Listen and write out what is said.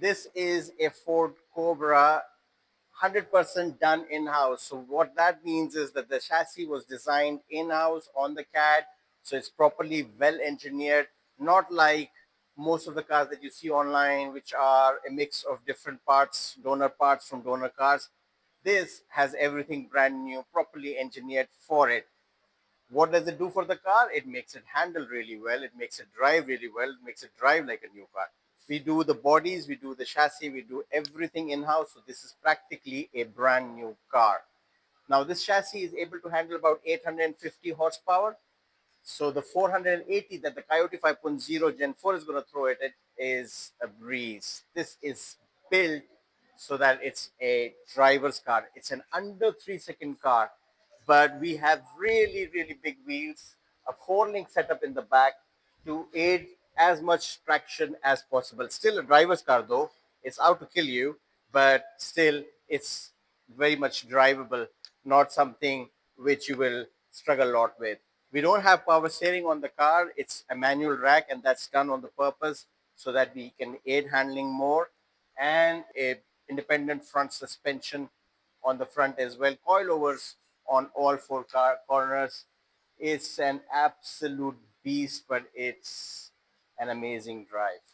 This is a Ford Cobra 100% done in-house. So what that means is that the chassis was designed in-house on the CAD, so it's properly well engineered, not like most of the cars that you see online, which are a mix of different parts, donor parts from donor cars. This has everything brand new, properly engineered for it. What does it do for the car? It makes it handle really well. It makes it drive really well. It makes it drive like a new car. We do the bodies, we do the chassis, we do everything in-house. So this is practically a brand new car. Now this chassis is able to handle about 850 horsepower. So the 480 that the Coyote 5.0 Gen 4 is going to throw at it is a breeze. This is built so that it's a driver's car. It's an under 3 second car, but we have really, really big wheels, a four-link setup in the back to aid as much traction as possible. Still a driver's car though. It's out to kill you, but still it's very much drivable, not something which you will struggle a lot with. We don't have power steering on the car. It's a manual rack, and that's done on the purpose so that we can aid handling more, and a independent front suspension on the front as well. Coilovers on all four corners. It's an absolute beast, but it's an amazing drive.